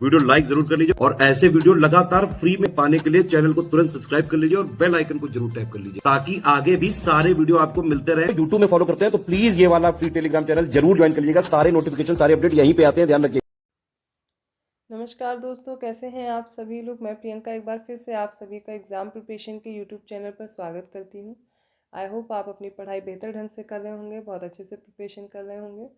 Video like जरूर कर लीजिए और ऐसे वीडियो लगातार फ्री में पाने के लिए चैनल को तुरंत सब्सक्राइब कर लीजिए और बेल आइकन को जरूर टैप कर लीजिए ताकि आगे भी सारे वीडियो आपको मिलते रहे। यूट्यूब में फॉलो करते हैं तो प्लीज ये वाला फ्री टेलीग्राम चैनल जरूर ज्वाइन कर लीजिएगा। सारे नोटिफिकेशन सारे अपडेट यहीं पे आते हैं, ध्यान रखिए। नमस्कार दोस्तों, कैसे हैं आप सभी लोग। मैं प्रियंका एक बार फिर से आप सभी का एग्ज़ाम प्रिपरेशन के यूट्यूब चैनल पर स्वागत करती हूं। आई होप आप अपनी पढ़ाई बेहतर ढंग से कर रहे होंगे, बहुत अच्छे से प्रिपरेशन कर रहे होंगे।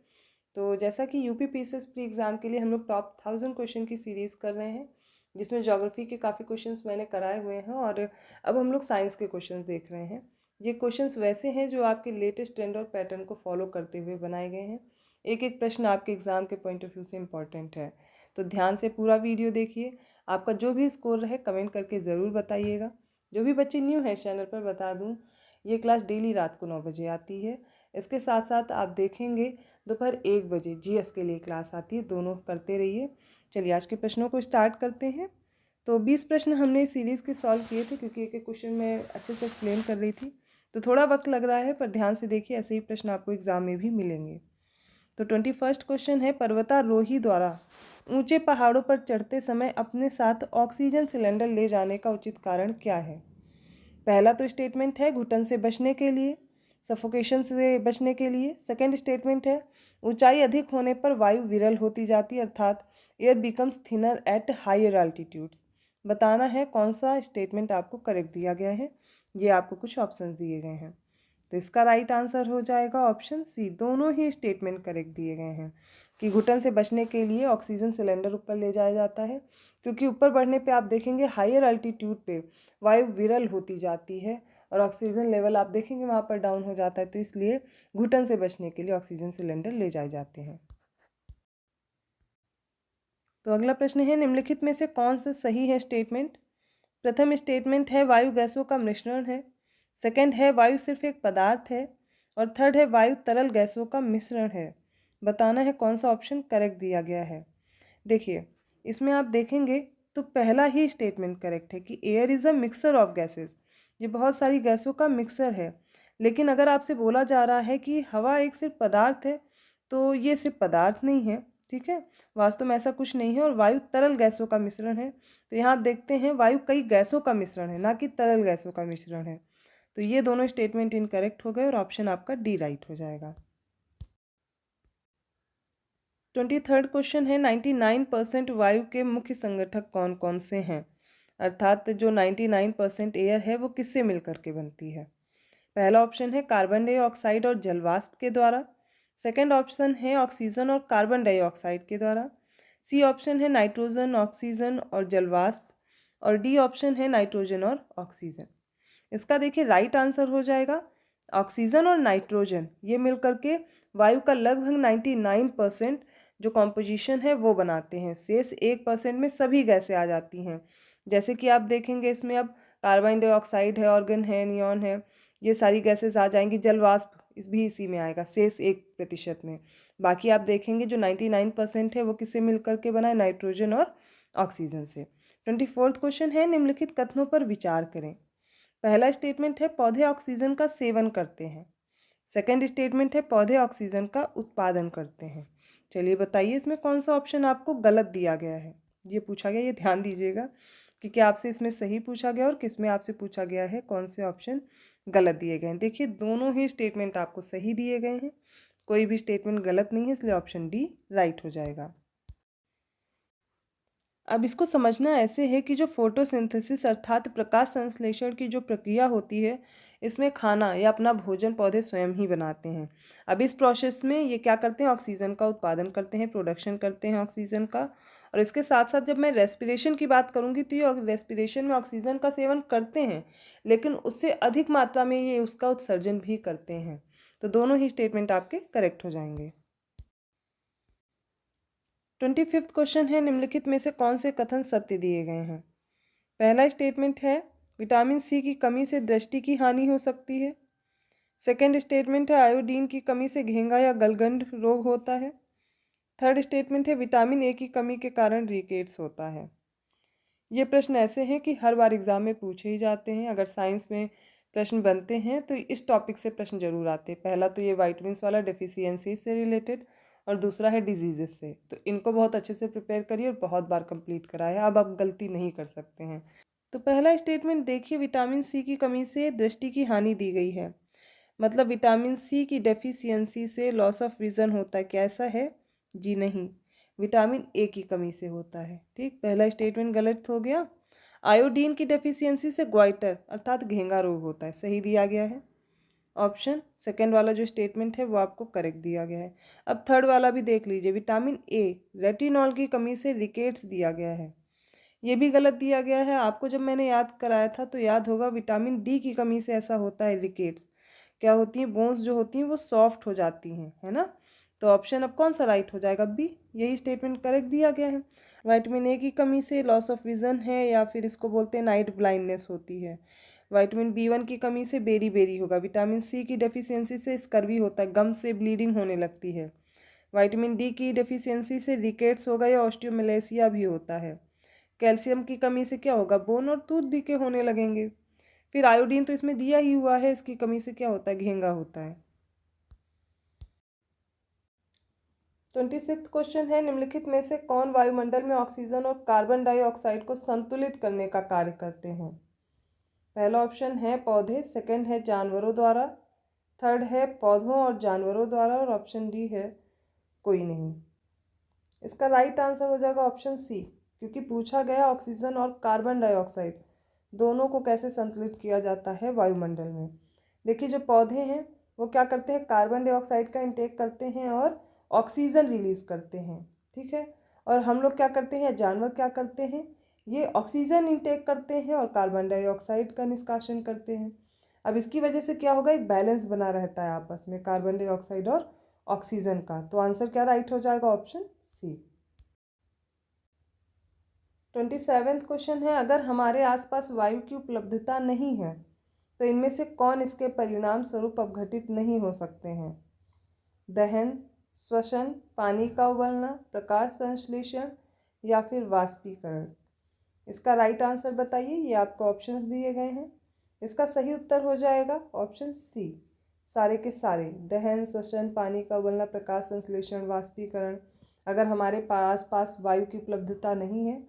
तो जैसा कि यूपी पीसीएस प्री एग्ज़ाम के लिए हम लोग टॉप 1000 क्वेश्चन की सीरीज़ कर रहे हैं, जिसमें ज्योग्राफी के काफ़ी क्वेश्चंस मैंने कराए हुए हैं और अब हम लोग साइंस के क्वेश्चन देख रहे हैं। ये क्वेश्चंस वैसे हैं जो आपके लेटेस्ट ट्रेंड और पैटर्न को फॉलो करते हुए बनाए गए हैं। एक एक प्रश्न आपके एग्ज़ाम के पॉइंट ऑफ व्यू से इम्पॉर्टेंट है, तो ध्यान से पूरा वीडियो देखिए। आपका जो भी स्कोर रहे कमेंट करके ज़रूर बताइएगा। जो भी बच्चे न्यू हैं चैनल पर बता दूं, ये क्लास डेली रात को 9 बजे आती है। इसके साथ साथ आप देखेंगे दोपहर 1 बजे जीएस के लिए क्लास आती है, दोनों करते रहिए। चलिए आज के प्रश्नों को स्टार्ट करते हैं। तो 20 प्रश्न हमने इस सीरीज़ के सॉल्व किए थे, क्योंकि एक एक क्वेश्चन मैं अच्छे से एक्सप्लेन कर रही थी, तो थोड़ा वक्त लग रहा है, पर ध्यान से देखिए, ऐसे ही प्रश्न आपको एग्ज़ाम में भी मिलेंगे। तो 21 क्वेश्चन है, पर्वतारोही द्वारा ऊंचे पहाड़ों पर चढ़ते समय अपने साथ ऑक्सीजन सिलेंडर ले जाने का उचित कारण क्या है। पहला तो स्टेटमेंट है घुटन से बचने के लिए, सफोकेशन से बचने के लिए। सेकंड स्टेटमेंट है ऊंचाई अधिक होने पर वायु विरल होती जाती है, अर्थात air becomes thinner at higher altitudes. बताना है कौन सा स्टेटमेंट आपको करेक्ट दिया गया है। ये आपको कुछ ऑप्शंस दिए गए हैं, तो इसका राइट आंसर हो जाएगा ऑप्शन सी। दोनों ही स्टेटमेंट करेक्ट दिए गए हैं कि घुटन से बचने के लिए ऑक्सीजन सिलेंडर ऊपर ले जाया जाता है, क्योंकि ऊपर बढ़ने पे आप देखेंगे हायर अल्टीट्यूड पे वायु विरल होती जाती है और ऑक्सीजन लेवल आप देखेंगे वहाँ पर डाउन हो जाता है, तो इसलिए घुटन से बचने के लिए ऑक्सीजन सिलेंडर ले जाए जाते हैं। तो अगला प्रश्न है निम्नलिखित में से कौन सा सही है स्टेटमेंट। प्रथम स्टेटमेंट है वायु गैसों का मिश्रण है। सेकंड है वायु सिर्फ एक पदार्थ है। और थर्ड है वायु तरल गैसों का मिश्रण है। बताना है कौन सा ऑप्शन करेक्ट दिया गया है। देखिए, इसमें आप देखेंगे तो पहला ही स्टेटमेंट करेक्ट है कि air is a mixer of gases. ये बहुत सारी गैसों का मिक्सर है। लेकिन अगर आपसे बोला जा रहा है कि हवा एक सिर्फ पदार्थ है, तो ये सिर्फ पदार्थ नहीं है, ठीक है, वास्तव में ऐसा कुछ नहीं है। और वायु तरल गैसों का मिश्रण है, तो यहाँ आप देखते हैं वायु कई गैसों का मिश्रण है, ना कि तरल गैसों का मिश्रण है। तो ये दोनों स्टेटमेंट इनकरेक्ट हो गए और ऑप्शन आपका डी राइट हो जाएगा। 23rd क्वेश्चन है 99% वायु के मुख्य संगठक कौन कौन से हैं, अर्थात जो 99% एयर है वो किससे मिलकर के बनती है। पहला ऑप्शन है कार्बन डाइऑक्साइड और जलवाष्प के द्वारा। सेकंड ऑप्शन है ऑक्सीजन और कार्बन डाइऑक्साइड के द्वारा। सी ऑप्शन है नाइट्रोजन, ऑक्सीजन और जलवाष्प। और डी ऑप्शन है नाइट्रोजन और ऑक्सीजन। इसका देखिए राइट आंसर हो जाएगा ऑक्सीजन और नाइट्रोजन, ये मिलकर के वायु का लगभग 99% जो कॉम्पोजिशन है वो बनाते हैं। शेष 1% में सभी गैसें आ जाती हैं, जैसे कि आप देखेंगे इसमें अब कार्बन डाइऑक्साइड है, ऑर्गन है, नियॉन है, ये सारी गैसेस आ जाएंगी। जलवाष्प इस भी इसी में आएगा शेष 1% में। बाकी आप देखेंगे जो 99% है वो किससे मिलकर के बना है, नाइट्रोजन और ऑक्सीजन से। 24th क्वेश्चन है निम्नलिखित कथनों पर विचार करें। पहला स्टेटमेंट है पौधे ऑक्सीजन का सेवन करते हैं। सेकंड स्टेटमेंट है पौधे ऑक्सीजन का उत्पादन करते हैं। चलिए बताइए इसमें कौन सा ऑप्शन आपको गलत दिया गया है। ये पूछा गया, ये ध्यान दीजिएगा कि क्या आपसे इसमें सही पूछा गया और किस में आपसे पूछा गया है कौन से ऑप्शन गलत दिए गए हैं। देखिए दोनों ही स्टेटमेंट आपको सही दिए गए हैं, कोई भी स्टेटमेंट गलत नहीं है, इसलिए ऑप्शन डी राइट हो जाएगा। अब इसको समझना ऐसे है कि जो फोटोसिंथेसिस अर्थात प्रकाश संश्लेषण की जो प्रक्रिया होती है, इसमें खाना या अपना भोजन पौधे स्वयं ही बनाते हैं। अब इस प्रोसेस में ये क्या करते हैं, ऑक्सीजन का उत्पादन करते हैं, प्रोडक्शन करते हैं ऑक्सीजन का। और इसके साथ साथ जब मैं रेस्पिरेशन की बात करूँगी तो ये रेस्पिरेशन में ऑक्सीजन का सेवन करते हैं, लेकिन उससे अधिक मात्रा में ये उसका उत्सर्जन भी करते हैं। तो दोनों ही स्टेटमेंट आपके करेक्ट हो जाएंगे। 25th क्वेश्चन है निम्नलिखित में से कौन से कथन सत्य दिए गए हैं। पहला स्टेटमेंट है विटामिन सी की कमी से दृष्टि की हानि हो सकती है। सेकंड स्टेटमेंट है आयोडीन की कमी से घेंगा या गलगंड रोग होता है। थर्ड स्टेटमेंट है विटामिन ए की कमी के कारण रिकेट्स होता है। ये प्रश्न ऐसे हैं कि हर बार एग्जाम में पूछे ही जाते हैं। अगर साइंस में प्रश्न बनते हैं तो इस टॉपिक से प्रश्न जरूर आते हैं। पहला तो ये वाइटमिन्स वाला, डेफिशिएंसी से रिलेटेड, और दूसरा है डिजीजेस से। तो इनको बहुत अच्छे से प्रिपेयर करिए और बहुत बार कंप्लीट कराए, अब आप गलती नहीं कर सकते हैं। तो पहला स्टेटमेंट देखिए, विटामिन सी की कमी से दृष्टि की हानि दी गई है। मतलब विटामिन सी की डेफिशिएंसी से लॉस ऑफ विजन होता है, क्या ऐसा है? जी नहीं, विटामिन ए की कमी से होता है। ठीक, पहला स्टेटमेंट गलत हो गया। आयोडीन की डेफिशिएंसी से ग्वाइटर अर्थात घेंगा रोग होता है, सही दिया गया है। ऑप्शन सेकंड वाला जो स्टेटमेंट है वो आपको करेक्ट दिया गया है। अब थर्ड वाला भी देख लीजिए, विटामिन ए रेटिनॉल की कमी से रिकेट्स दिया गया है, ये भी गलत दिया गया है। आपको जब मैंने याद कराया था तो याद होगा, विटामिन डी की कमी से ऐसा होता है रिकेट्स। क्या होती हैं? बोन्स जो होती हैं वो सॉफ्ट हो जाती हैं, है ना। तो ऑप्शन अब कौन सा राइट हो जाएगा? बी, यही स्टेटमेंट करेक्ट दिया गया है। विटामिन ए की कमी से लॉस ऑफ विजन है, या फिर इसको बोलते हैं नाइट ब्लाइंडनेस होती है। विटामिन बी1 की कमी से बेरी बेरी होगा। विटामिन सी की डेफिशिएंसी से स्कर्वी होता है, गम से ब्लीडिंग होने लगती है। विटामिन डी की डेफिशिएंसी से रिकेट्स होगा या ऑस्टियोमेलेसिया भी होता है। कैल्शियम की कमी से क्या होगा? बोन और टूथ डीके होने लगेंगे। फिर आयोडीन तो इसमें दिया ही हुआ है, इसकी कमी से क्या होता है? घेंगा होता है। 26वां क्वेश्चन है, निम्नलिखित में से कौन वायुमंडल में ऑक्सीजन और कार्बन डाइऑक्साइड को संतुलित करने का कार्य करते हैं? पहला ऑप्शन है पौधे, सेकंड है जानवरों द्वारा, थर्ड है पौधों और जानवरों द्वारा, और ऑप्शन डी है कोई नहीं। इसका राइट आंसर हो जाएगा ऑप्शन सी, क्योंकि पूछा गया ऑक्सीजन और कार्बन डाइऑक्साइड दोनों को कैसे संतुलित किया जाता है वायुमंडल में। देखिए, जो पौधे हैं वो क्या करते हैं? कार्बन डाइऑक्साइड का इंटेक करते हैं और ऑक्सीजन रिलीज करते हैं, ठीक है। और हम लोग क्या करते हैं? जानवर क्या करते हैं? ये ऑक्सीजन इंटेक करते हैं और कार्बन डाइऑक्साइड का निष्कासन करते हैं। अब इसकी वजह से क्या होगा? एक बैलेंस बना रहता है आपस में कार्बन डाइऑक्साइड और ऑक्सीजन का। तो आंसर क्या राइट हो जाएगा? Option C. 27वां क्वेश्चन है, अगर हमारे आसपास वायु की उपलब्धता नहीं है तो इनमें से कौन इसके परिणाम स्वरूप अपघटित नहीं हो सकते हैं? दहन, श्वसन, पानी का उबलना, प्रकाश संश्लेषण या फिर वाष्पीकरण। इसका राइट आंसर बताइए, ये आपको ऑप्शंस दिए गए हैं। इसका सही उत्तर हो जाएगा ऑप्शन सी, सारे के सारे। दहन, श्वसन, पानी का उबलना, प्रकाश संश्लेषण, वाष्पीकरण। अगर हमारे पास वायु की उपलब्धता नहीं है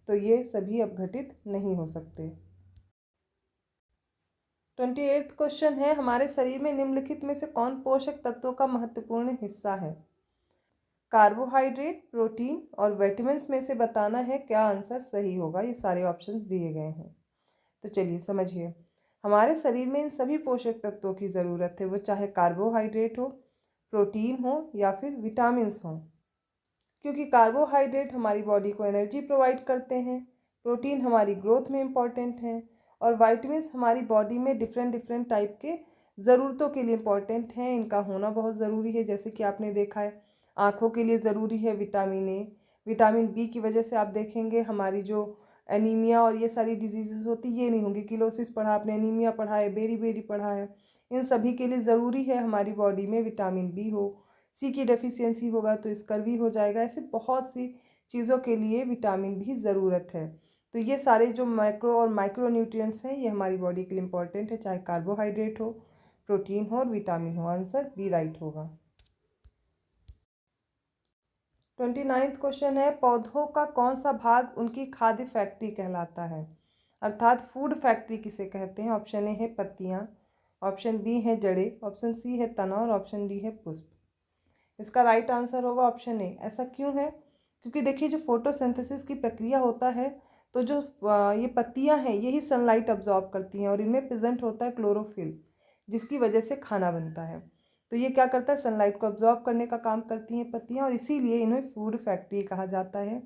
तो ये सभी अपघटित नहीं हो सकते। 28वां क्वेश्चन है, हमारे शरीर में निम्नलिखित में से कौन पोषक तत्वों का महत्वपूर्ण हिस्सा है? कार्बोहाइड्रेट, प्रोटीन और विटामिन में से बताना है क्या आंसर सही होगा। ये सारे ऑप्शन दिए गए हैं, तो चलिए समझिए। हमारे शरीर में इन सभी पोषक तत्वों की ज़रूरत है, वो चाहे कार्बोहाइड्रेट हो, प्रोटीन हो या फिर विटामिन हो। क्योंकि कार्बोहाइड्रेट हमारी बॉडी को एनर्जी प्रोवाइड करते हैं, प्रोटीन हमारी ग्रोथ में इम्पॉर्टेंट हैं, और विटामिन्स हमारी बॉडी में डिफरेंट डिफरेंट टाइप के ज़रूरतों के लिए इम्पॉर्टेंट हैं। इनका होना बहुत ज़रूरी है। जैसे कि आपने देखा है, आँखों के लिए ज़रूरी है विटामिन ए। विटामिन बी की वजह से आप देखेंगे हमारी जो एनीमिया और ये सारी डिजीज़ेस होती ये नहीं होंगी। किलोसिस पढ़ा आपने, एनीमिया पढ़ा है, बेरी बेरी पढ़ा है। इन सभी के लिए ज़रूरी है हमारी बॉडी में विटामिन बी हो। सी की डेफिशिएंसी होगा तो स्कर्वी हो जाएगा। ऐसे बहुत सी चीज़ों के लिए विटामिन भी ज़रूरत है। तो ये सारे जो मैक्रो और माइक्रो न्यूट्रिएंट्स हैं ये हमारी बॉडी के लिए इम्पॉर्टेंट है, चाहे कार्बोहाइड्रेट हो, प्रोटीन हो और विटामिन हो। आंसर बी राइट होगा। 29वां क्वेश्चन है, पौधों का कौन सा भाग उनकी खाद्य फैक्ट्री कहलाता है? अर्थात फूड फैक्ट्री किसे कहते हैं? ऑप्शन ए है पत्तियाँ, ऑप्शन बी है जड़ें, ऑप्शन सी है तना और ऑप्शन डी है पुष्प। इसका राइट आंसर होगा ऑप्शन ए। ऐसा क्यों है? क्योंकि देखिए, जो फोटोसिंथेसिस की प्रक्रिया होता है तो जो ये पत्तियां हैं यही सनलाइट अब्जॉर्ब करती हैं और इनमें प्रेजेंट होता है क्लोरोफिल, जिसकी वजह से खाना बनता है। तो ये क्या करता है? सनलाइट को अब्जॉर्ब करने का काम करती हैं पत्तियां, और इसीलिए इन्हें फूड फैक्ट्री कहा जाता है,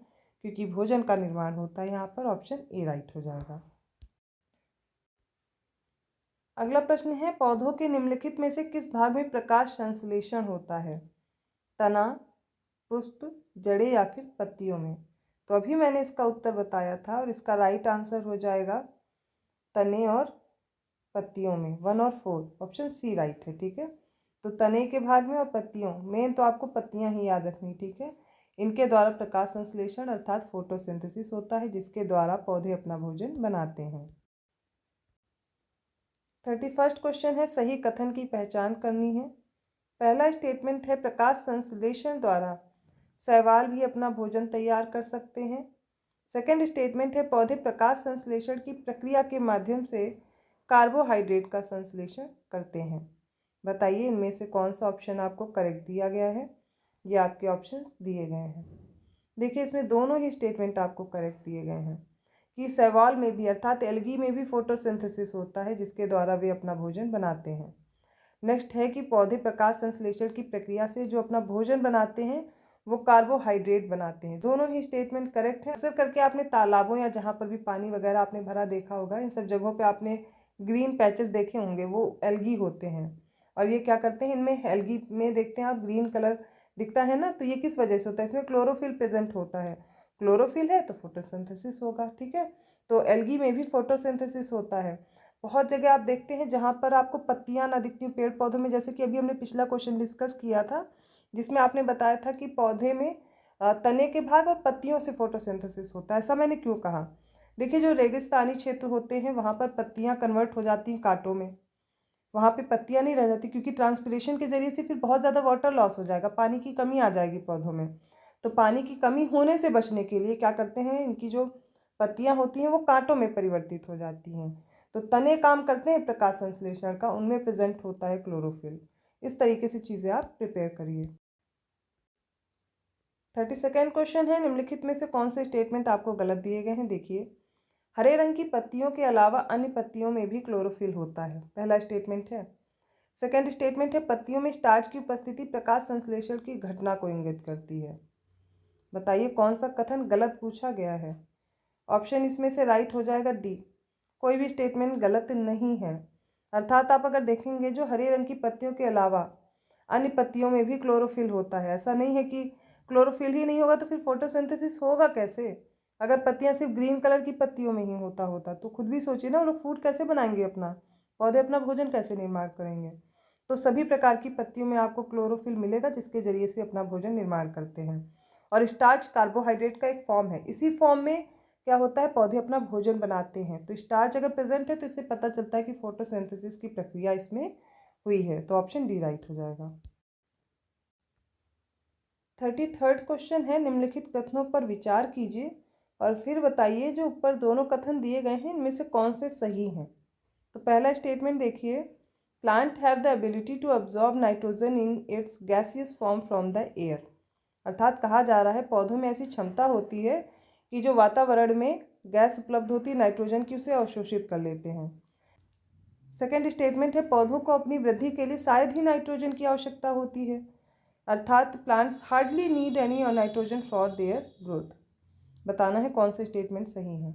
क्योंकि भोजन का निर्माण होता है यहाँ पर। ऑप्शन ए राइट हो जाएगा। अगला प्रश्न है, पौधों के निम्नलिखित में से किस भाग में प्रकाश संश्लेषण होता है? तना, पुष्प, जड़ें या फिर पत्तियों में? तो अभी मैंने इसका उत्तर बताया था, और इसका राइट आंसर हो जाएगा तने और पत्तियों में। 1 और 4 ऑप्शन सी राइट है, ठीक है। तो तने के भाग में और पत्तियों में तो आपको पत्तियां ही याद रखनी, ठीक है। इनके द्वारा प्रकाश संश्लेषण अर्थात फोटोसिंथेसिस होता है, जिसके द्वारा पौधे अपना भोजन बनाते हैं। 31वां क्वेश्चन है, सही कथन की पहचान करनी है। पहला स्टेटमेंट है प्रकाश संश्लेषण द्वारा शैवाल भी अपना भोजन तैयार कर सकते हैं। सेकंड स्टेटमेंट है पौधे प्रकाश संश्लेषण की प्रक्रिया के माध्यम से कार्बोहाइड्रेट का संश्लेषण करते हैं। बताइए इनमें से कौन सा ऑप्शन आपको करेक्ट दिया गया है। ये आपके ऑप्शंस दिए गए हैं। देखिए इसमें दोनों ही स्टेटमेंट आपको करेक्ट दिए गए हैं कि शैवाल में भी अर्थात एल्गी में भी फोटोसिंथेसिस होता है जिसके द्वारा वे अपना भोजन बनाते हैं। नेक्स्ट है कि पौधे प्रकाश संश्लेषण की प्रक्रिया से जो अपना भोजन बनाते हैं वो कार्बोहाइड्रेट बनाते हैं। दोनों ही स्टेटमेंट करेक्ट है। अक्सर करके आपने तालाबों या जहाँ पर भी पानी वगैरह आपने भरा देखा होगा, इन सब जगहों पे आपने ग्रीन पैचेस देखे होंगे, वो एल्गी होते हैं। और ये क्या करते हैं, इनमें एल्गी में देखते हैं आप ग्रीन कलर दिखता है ना, तो ये किस वजह से होता है, इसमें क्लोरोफिल प्रेजेंट होता है। क्लोरोफिल है तो फोटोसिंथेसिस होगा। ठीक है, तो एल्गी में भी फोटोसिंथेसिस होता है। बहुत जगह आप देखते हैं जहाँ पर आपको पत्तियाँ ना दिखती पेड़ पौधों में, जैसे कि अभी हमने पिछला क्वेश्चन डिस्कस किया था जिसमें आपने बताया था कि पौधे में तने के भाग और पत्तियों से फोटोसिंथेसिस होता है। ऐसा मैंने क्यों कहा, देखिए जो रेगिस्तानी क्षेत्र होते हैं वहाँ पर पत्तियाँ कन्वर्ट हो जाती हैं कांटों में, वहाँ पे पत्तियाँ नहीं रह जाती क्योंकि ट्रांसपिरेशन के जरिए से फिर बहुत ज़्यादा वाटर लॉस हो जाएगा, पानी की कमी आ जाएगी पौधों में। तो पानी की कमी होने से बचने के लिए क्या करते हैं, इनकी जो पत्तियाँ होती हैं वो कांटों में परिवर्तित हो जाती हैं। तो तने काम करते हैं प्रकाश संश्लेषण का, उनमें प्रेजेंट होता है क्लोरोफिल। इस तरीके से चीज़ें आप प्रिपेयर करिए। 32वां क्वेश्चन है निम्नलिखित में से कौन से स्टेटमेंट आपको गलत दिए गए हैं। देखिए, हरे रंग की पत्तियों के अलावा अन्य पत्तियों में भी क्लोरोफिल होता है, पहला स्टेटमेंट है। सेकंड स्टेटमेंट है पत्तियों में स्टार्च की उपस्थिति प्रकाश संश्लेषण की घटना को इंगित करती है। बताइए कौन सा कथन गलत पूछा गया है। ऑप्शन इसमें से राइट हो जाएगा डी, कोई भी स्टेटमेंट गलत नहीं है। अर्थात आप अगर देखेंगे जो हरे रंग की पत्तियों के अलावा अन्य पत्तियों में भी क्लोरोफिल होता है। ऐसा नहीं है कि क्लोरोफिल ही नहीं होगा तो फिर फोटोसिंथेसिस होगा कैसे। अगर पत्तियां सिर्फ ग्रीन कलर की पत्तियों में ही होता तो खुद भी सोचिए ना, वो लोग फूड कैसे बनाएंगे, अपना पौधे अपना भोजन कैसे निर्माण करेंगे। तो सभी प्रकार की पत्तियों में आपको क्लोरोफिल मिलेगा जिसके जरिए से अपना भोजन निर्माण करते हैं। और स्टार्च कार्बोहाइड्रेट का एक फॉर्म है, इसी फॉर्म में क्या होता है पौधे अपना भोजन बनाते हैं। तो स्टार्च अगर प्रेजेंट है तो इससे पता चलता है कि फोटोसिंथेसिस की प्रक्रिया इसमें हुई है। तो ऑप्शन डी राइट हो जाएगा। 33वां क्वेश्चन है निम्नलिखित कथनों पर विचार कीजिए और फिर बताइए जो ऊपर दोनों कथन दिए गए हैं इनमें से कौन से सही हैं। तो पहला स्टेटमेंट देखिए, plant have the ability to absorb nitrogen in its gaseous form from the air. अर्थात कहा जा रहा है पौधों में ऐसी क्षमता होती है कि जो वातावरण में गैस उपलब्ध होती है नाइट्रोजन की, उसे अवशोषित कर लेते हैं। सेकेंड स्टेटमेंट है पौधों को अपनी वृद्धि के लिए शायद ही नाइट्रोजन की आवश्यकता होती है, अर्थात plants hardly need any nitrogen for their growth. बताना है कौन से स्टेटमेंट सही हैं।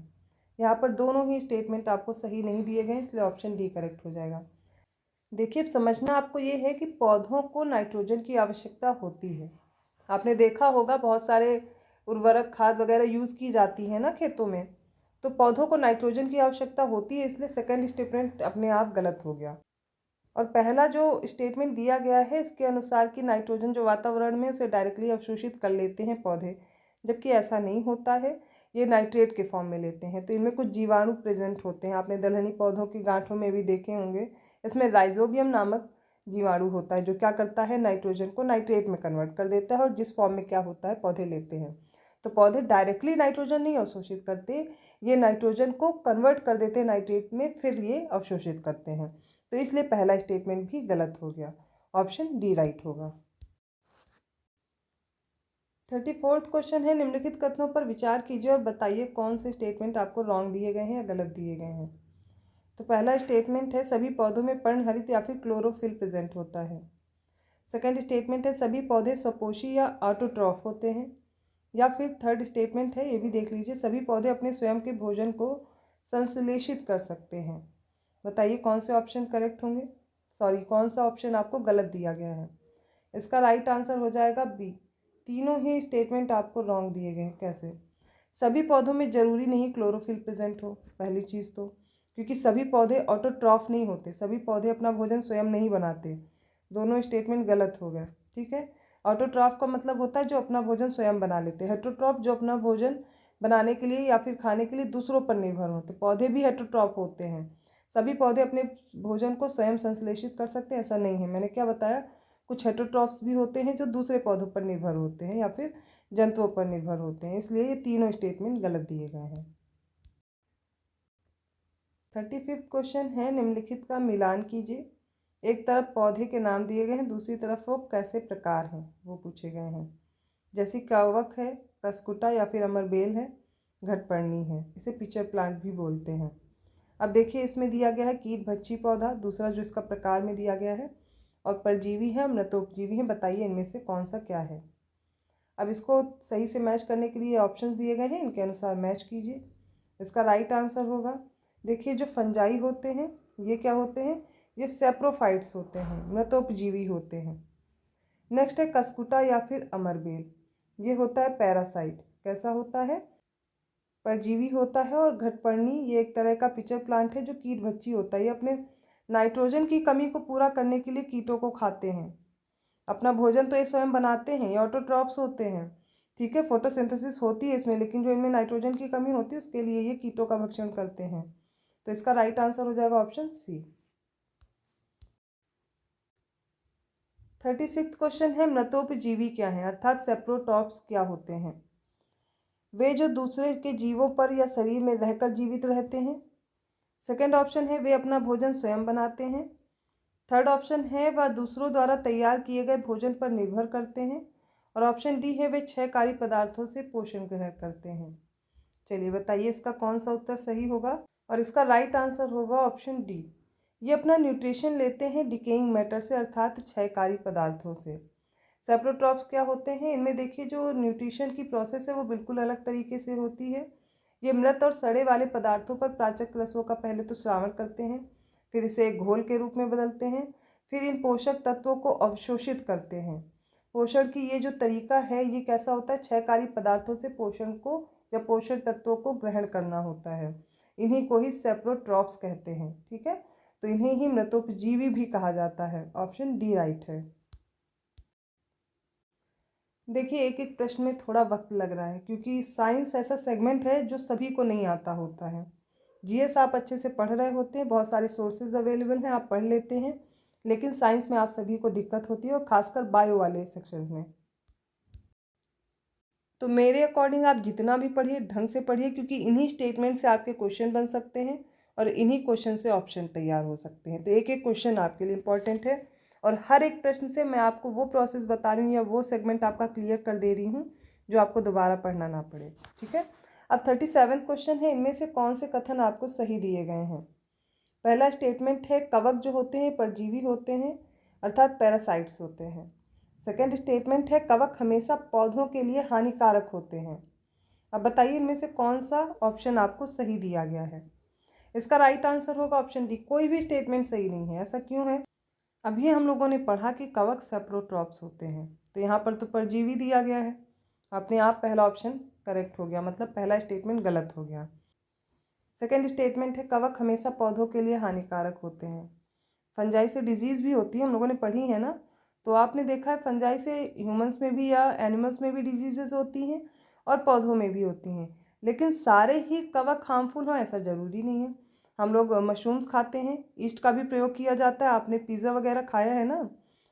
यहाँ पर दोनों ही स्टेटमेंट आपको सही नहीं दिए गए, इसलिए ऑप्शन डी करेक्ट हो जाएगा। देखिए अब समझना आपको ये है कि पौधों को नाइट्रोजन की आवश्यकता होती है। आपने देखा होगा बहुत सारे उर्वरक खाद वगैरह यूज़ की जाती है ना खेतों में, तो पौधों को नाइट्रोजन की आवश्यकता होती है, इसलिए सेकंड स्टेटमेंट अपने आप गलत हो गया। और पहला जो स्टेटमेंट दिया गया है इसके अनुसार कि नाइट्रोजन जो वातावरण में उसे डायरेक्टली अवशोषित कर लेते हैं पौधे, जबकि ऐसा नहीं होता है, ये नाइट्रेट के फॉर्म में लेते हैं। तो इनमें कुछ जीवाणु प्रेजेंट होते हैं, आपने दलहनी पौधों की गांठों में भी देखे होंगे। इसमें राइजोबियम नामक जीवाणु होता है जो क्या करता है नाइट्रोजन को नाइट्रेट में कन्वर्ट कर देता है, और जिस फॉर्म में क्या होता है पौधे लेते हैं। तो पौधे डायरेक्टली नाइट्रोजन नहीं अवशोषित करते, ये नाइट्रोजन को कन्वर्ट कर देते हैं नाइट्रेट में, फिर ये अवशोषित करते हैं। तो इसलिए पहला स्टेटमेंट भी गलत हो गया, ऑप्शन डी राइट होगा। 34वां क्वेश्चन है निम्नलिखित कथनों पर विचार कीजिए और बताइए कौन से स्टेटमेंट आपको रॉन्ग दिए गए हैं या गलत दिए गए हैं। तो पहला स्टेटमेंट है सभी पौधों में पर्णहरित या फिर क्लोरोफिल प्रेजेंट होता है। सेकंड स्टेटमेंट है सभी पौधे स्वपोषी या ऑटोट्रॉफ होते हैं। या फिर थर्ड स्टेटमेंट है, ये भी देख लीजिए, सभी पौधे अपने स्वयं के भोजन को संश्लेषित कर सकते हैं। बताइए कौन से ऑप्शन करेक्ट होंगे, कौन सा ऑप्शन आपको गलत दिया गया है। इसका राइट आंसर हो जाएगा बी, तीनों ही स्टेटमेंट आपको रॉन्ग दिए गए हैं। कैसे, सभी पौधों में ज़रूरी नहीं क्लोरोफिल प्रेजेंट हो, पहली चीज़ तो, क्योंकि सभी पौधे ऑटोट्रॉफ नहीं होते, सभी पौधे अपना भोजन स्वयं नहीं बनाते। दोनों स्टेटमेंट गलत हो गए। ठीक है, ऑटोट्रॉफ का मतलब होता है जो अपना भोजन स्वयं बना लेते हैं, हेटरोट्रॉफ जो अपना भोजन बनाने के लिए या फिर खाने के लिए दूसरों पर निर्भर हो। तो पौधे भी हेटरोट्रॉफ होते हैं, सभी पौधे अपने भोजन को स्वयं संश्लेषित कर सकते हैं ऐसा नहीं है। मैंने क्या बताया, कुछ हेटरोट्रॉप्स भी होते हैं जो दूसरे पौधों पर निर्भर होते हैं या फिर जंतुओं पर निर्भर होते हैं, इसलिए ये तीनों स्टेटमेंट गलत दिए गए हैं। 35वां क्वेश्चन है, निम्नलिखित का मिलान कीजिए। एक तरफ पौधे के नाम दिए गए हैं, दूसरी तरफ वो कैसे प्रकार हैं वो पूछे गए हैं। जैसे कवक है, कसकुटा या फिर अमरबेल है, घटपर्णी है, इसे पिचर प्लांट भी बोलते हैं। अब देखिए इसमें दिया गया है कीट भक्षी पौधा, दूसरा जो इसका प्रकार में दिया गया है, और परजीवी है, मृतोपजीवी है। बताइए इनमें से कौन सा क्या है। अब इसको सही से मैच करने के लिए ऑप्शंस दिए गए हैं, इनके अनुसार मैच कीजिए। इसका राइट आंसर होगा, देखिए जो फंजाई होते हैं ये क्या होते हैं, ये सेप्रोफाइट्स होते हैं, मृतोपजीवी होते हैं। नेक्स्ट है कसकुटा या फिर अमरबेल, ये होता है पैरासाइट, कैसा होता है, परजीवी होता है। और घटपर्णी ये एक तरह का पिचर प्लांट है जो कीट भक्षी होता है, ये अपने नाइट्रोजन की कमी को पूरा करने के लिए कीटों को खाते हैं। अपना भोजन तो ये स्वयं बनाते हैं, ये ऑटोट्रॉप्स होते हैं, ठीक है, फोटोसिंथेसिस होती है इसमें, लेकिन जो इनमें नाइट्रोजन की कमी होती है उसके लिए ये कीटों का भक्षण करते हैं। तो इसका राइट आंसर हो जाएगा ऑप्शन सी। 36वां क्वेश्चन है, मृतोपजीवी क्या हैं, अर्थात सेप्रोटॉप्स क्या होते हैं। वे जो दूसरे के जीवों पर या शरीर में रहकर जीवित रहते हैं। सेकंड ऑप्शन है वे अपना भोजन स्वयं बनाते हैं। थर्ड ऑप्शन है वह दूसरों द्वारा तैयार किए गए भोजन पर निर्भर करते हैं। और ऑप्शन डी है वे क्षयकारी पदार्थों से पोषण ग्रहण करते हैं। चलिए बताइए इसका कौन सा उत्तर सही होगा। और इसका राइट आंसर होगा ऑप्शन डी, ये अपना न्यूट्रिशन लेते हैं डिकेइंग मैटर से, अर्थात क्षयकारी पदार्थों से। सेप्रोट्रॉप्स क्या होते हैं, इनमें देखिए जो न्यूट्रिशन की प्रोसेस है वो बिल्कुल अलग तरीके से होती है। ये मृत और सड़े वाले पदार्थों पर पाचक रसों का पहले तो श्रावण करते हैं, फिर इसे एक घोल के रूप में बदलते हैं, फिर इन पोषक तत्वों को अवशोषित करते हैं। पोषण की ये जो तरीका है ये कैसा होता है, क्षयकारी पदार्थों से पोषण को या पोषक तत्वों को ग्रहण करना होता है। इन्हीं को ही सेप्रोट्रॉप्स कहते हैं, ठीक है। तो इन्हें ही मृतोपजीवी भी कहा जाता है। ऑप्शन डी राइट है। देखिए एक एक प्रश्न में थोड़ा वक्त लग रहा है क्योंकि साइंस ऐसा सेगमेंट है जो सभी को नहीं आता होता है। जीएस आप अच्छे से पढ़ रहे होते हैं, बहुत सारे सोर्सेज अवेलेबल हैं, आप पढ़ लेते हैं, लेकिन साइंस में आप सभी को दिक्कत होती है, और खासकर बायो वाले सेक्शन में। तो मेरे अकॉर्डिंग आप जितना भी पढ़िए ढंग से पढ़िए, क्योंकि इन्हीं स्टेटमेंट से आपके क्वेश्चन बन सकते हैं और इन्हीं क्वेश्चन से ऑप्शन तैयार हो सकते हैं। तो एक एक क्वेश्चन आपके लिए इंपॉर्टेंट है, और हर एक प्रश्न से मैं आपको वो प्रोसेस बता रही हूँ या वो सेगमेंट आपका क्लियर कर दे रही हूँ जो आपको दोबारा पढ़ना ना पड़े, ठीक है। अब 37वां क्वेश्चन है, इनमें से कौन से कथन आपको सही दिए गए हैं। पहला स्टेटमेंट है कवक जो होते हैं परजीवी होते हैं, अर्थात पैरासाइट्स होते हैं। सेकेंड स्टेटमेंट है कवक हमेशा पौधों के लिए हानिकारक होते हैं। अब बताइए इनमें से कौन सा ऑप्शन आपको सही दिया गया है। इसका राइट आंसर होगा ऑप्शन डी, कोई भी स्टेटमेंट सही नहीं है। ऐसा क्यों है, अभी हम लोगों ने पढ़ा कि कवक सेप्रोट्रॉप्स होते हैं, तो यहाँ पर तो परजीवी दिया गया है, अपने आप पहला ऑप्शन करेक्ट हो गया, मतलब पहला स्टेटमेंट गलत हो गया। सेकेंड स्टेटमेंट है कवक हमेशा पौधों के लिए हानिकारक होते हैं। फंजाई से डिजीज़ भी होती है, हम लोगों ने पढ़ी है ना, तो आपने देखा है फंजाई से ह्यूमंस में भी या एनिमल्स में भी डिजीजेस होती हैं और पौधों में भी होती हैं, लेकिन सारे ही कवक हार्मफुल हों ऐसा ज़रूरी नहीं है। हम लोग मशरूम्स खाते हैं, ईस्ट का भी प्रयोग किया जाता है, आपने पिज़्ज़ा वगैरह खाया है ना,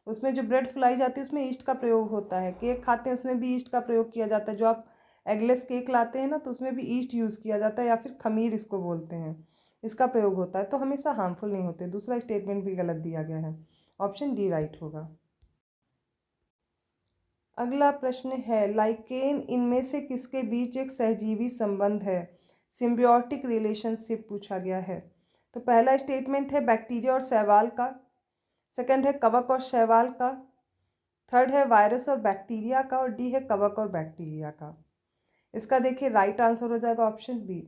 उसमें जो ब्रेड फुलाई जाती है उसमें ईस्ट का प्रयोग होता है। केक खाते हैं उसमें भी ईस्ट का प्रयोग किया जाता है, जो आप एगलेस केक लाते हैं ना तो उसमें भी ईस्ट यूज़ किया जाता है, या फिर खमीर इसको बोलते हैं, इसका प्रयोग होता है। तो हमेशा हार्मफुल नहीं होते। दूसरा स्टेटमेंट भी गलत दिया गया है, ऑप्शन डी राइट होगा। अगला प्रश्न है लाइकेन इनमें से किसके बीच एक सहजीवी संबंध है, सिम्बियोटिक रिलेशनशिप पूछा गया है। तो पहला स्टेटमेंट है बैक्टीरिया और शैवाल का, सेकंड है कवक और शैवाल का, थर्ड है वायरस और बैक्टीरिया का, और डी है कवक और बैक्टीरिया का। इसका देखिए राइट आंसर हो जाएगा ऑप्शन बी,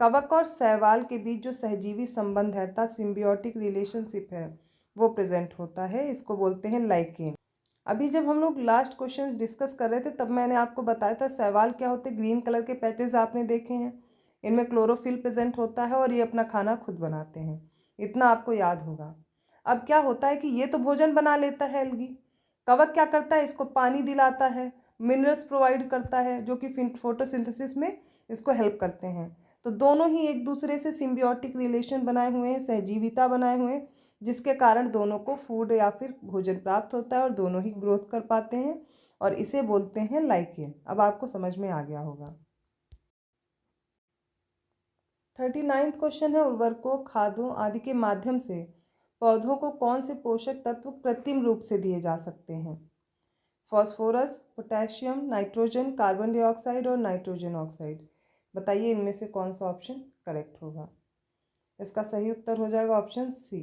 कवक और शैवाल के बीच जो सहजीवी संबंध है अर्थात सिम्बियोटिक रिलेशनशिप है वो प्रेजेंट होता है, इसको बोलते हैं लाइकेन। अभी जब हम लोग लास्ट क्वेश्चंस डिस्कस कर रहे थे तब मैंने आपको बताया था शैवाल क्या होते हैं, ग्रीन कलर के पैचेस आपने देखे हैं, इनमें क्लोरोफिल प्रेजेंट होता है और ये अपना खाना खुद बनाते हैं, इतना आपको याद होगा। अब क्या होता है कि ये तो भोजन बना लेता है एल्गी, कवक क्या करता है, इसको पानी दिलाता है, मिनरल्स प्रोवाइड करता है जो कि फोटोसिंथेसिस में इसको हेल्प करते हैं। तो दोनों ही एक दूसरे से सिम्बियोटिक रिलेशन बनाए हुए हैं, सहजीविता बनाए हुए हैं, जिसके कारण दोनों को फूड या फिर भोजन प्राप्त होता है और दोनों ही ग्रोथ कर पाते हैं, और इसे बोलते हैं लाइकेन। अब आपको समझ में आ गया होगा। 39वां क्वेश्चन है, उर्वरकों, खादों आदि के माध्यम से पौधों को कौन से पोषक तत्व कृत्रिम रूप से दिए जा सकते हैं? Phosphorus, potassium, nitrogen, carbon dioxide और नाइट्रोजन ऑक्साइड। बताइए इनमें से कौन सा ऑप्शन करेक्ट होगा? इसका सही उत्तर हो जाएगा ऑप्शन सी,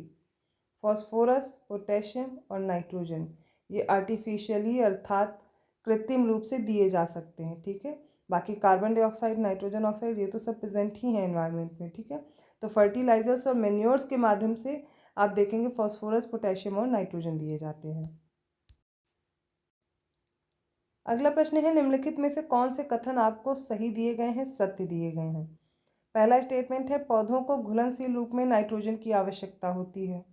फॉस्फोरस, पोटेशियम और नाइट्रोजन। ये आर्टिफिशियली अर्थात कृत्रिम रूप से दिए जा सकते हैं, ठीक है। बाकी कार्बन डाइऑक्साइड, नाइट्रोजन ऑक्साइड ये तो सब प्रेजेंट ही है एनवायरनमेंट में, ठीक है। तो फर्टिलाइजर्स और मेन्योर्स के माध्यम से आप देखेंगे फॉस्फोरस, पोटेशियम और नाइट्रोजन दिए जाते हैं। अगला प्रश्न है, निम्नलिखित में से कौन से कथन आपको सही दिए गए हैं, सत्य दिए गए हैं? पहला स्टेटमेंट है, पौधों को घुलनशील रूप में नाइट्रोजन की आवश्यकता होती है।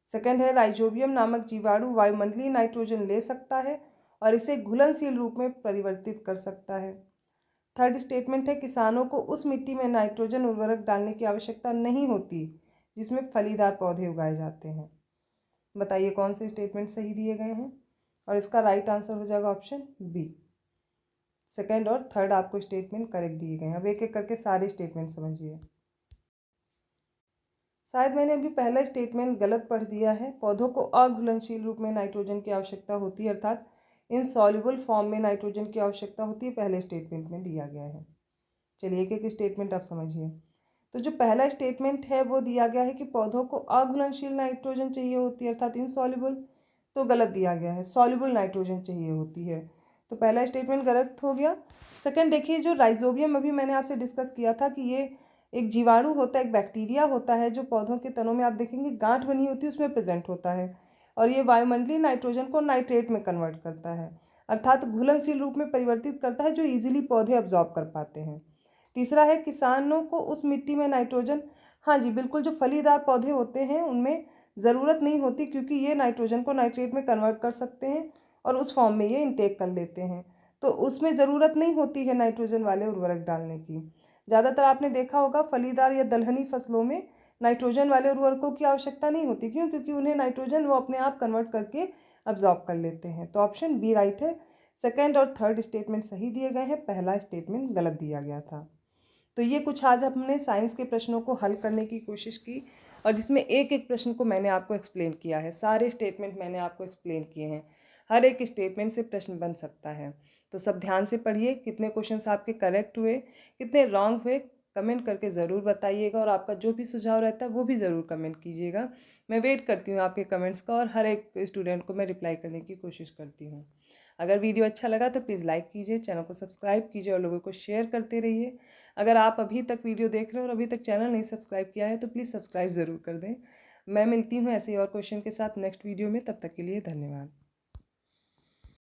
सेकंड है, राइजोबियम नामक जीवाणु वायुमंडलीय नाइट्रोजन ले सकता है और इसे घुलनशील रूप में परिवर्तित कर सकता है। थर्ड स्टेटमेंट है, किसानों को उस मिट्टी में नाइट्रोजन उर्वरक डालने की आवश्यकता नहीं होती जिसमें फलीदार पौधे उगाए जाते हैं। बताइए कौन से स्टेटमेंट सही दिए गए हैं? और इसका राइट आंसर हो जाएगा ऑप्शन बी। सेकंड और थर्ड आपको स्टेटमेंट करेक्ट दिए गए हैं। अब एक एक करके सारे स्टेटमेंट समझिए। शायद मैंने अभी पहला स्टेटमेंट गलत पढ़ दिया है। पौधों को अघुलनशील रूप में नाइट्रोजन की आवश्यकता होती है, अर्थात इनसॉल्युबल फॉर्म में नाइट्रोजन की आवश्यकता होती है, पहले स्टेटमेंट में दिया गया है। चलिए एक एक स्टेटमेंट आप समझिए। तो जो पहला स्टेटमेंट है वो दिया गया है कि पौधों को अघुलनशील नाइट्रोजन चाहिए होती है, अर्थात इनसॉल्युबल, तो गलत दिया गया है, सॉल्युबल नाइट्रोजन चाहिए होती है। तो पहला स्टेटमेंट गलत हो गया। सेकंड देखिए, जो राइजोबियम अभी मैंने आपसे डिस्कस किया था कि ये एक जीवाणु होता है, एक बैक्टीरिया होता है जो पौधों के तनों में आप देखेंगे गांठ बनी होती है, उसमें प्रेजेंट होता है, और ये वायुमंडलीय नाइट्रोजन को नाइट्रेट में कन्वर्ट करता है, अर्थात घुलनशील रूप में परिवर्तित करता है, जो ईजिली पौधे अब्जॉर्ब कर पाते हैं। तीसरा है, किसानों को उस मिट्टी में नाइट्रोजन, हाँ जी बिल्कुल, जो फलीदार पौधे होते हैं उनमें ज़रूरत नहीं होती, क्योंकि ये नाइट्रोजन को नाइट्रेट में कन्वर्ट कर सकते हैं और उस फॉर्म में ये इनटेक कर लेते हैं, तो उसमें ज़रूरत नहीं होती है नाइट्रोजन वाले उर्वरक डालने की। ज़्यादातर आपने देखा होगा फलीदार या दलहनी फसलों में नाइट्रोजन वाले उर्वरकों की आवश्यकता नहीं होती। क्यों? क्योंकि उन्हें नाइट्रोजन वो अपने आप कन्वर्ट करके अब्जॉर्ब कर लेते हैं। तो ऑप्शन बी राइट है। सेकेंड और थर्ड स्टेटमेंट सही दिए गए हैं, पहला स्टेटमेंट गलत दिया गया था। तो ये कुछ आज हमने साइंस के प्रश्नों को हल करने की कोशिश की, और जिसमें एक एक प्रश्न को मैंने आपको एक्सप्लेन किया है, सारे स्टेटमेंट मैंने आपको एक्सप्लेन किए हैं। हर एक स्टेटमेंट से प्रश्न बन सकता है, तो सब ध्यान से पढ़िए। कितने क्वेश्चंस आपके करेक्ट हुए, कितने रॉन्ग हुए, कमेंट करके ज़रूर बताइएगा, और आपका जो भी सुझाव रहता है वो भी ज़रूर कमेंट कीजिएगा। मैं वेट करती हूँ आपके कमेंट्स का, और हर एक स्टूडेंट को मैं रिप्लाई करने की कोशिश करती हूँ। अगर वीडियो अच्छा लगा तो प्लीज़ लाइक कीजिए, चैनल को सब्सक्राइब कीजिए और लोगों को शेयर करते रहिए। अगर आप अभी तक वीडियो देख रहे हो और अभी तक चैनल नहीं सब्सक्राइब किया है तो प्लीज़ सब्सक्राइब ज़रूर कर दें। मैं मिलती हूँ ऐसे ही और क्वेश्चन के साथ नेक्स्ट वीडियो में, तब तक के लिए धन्यवाद।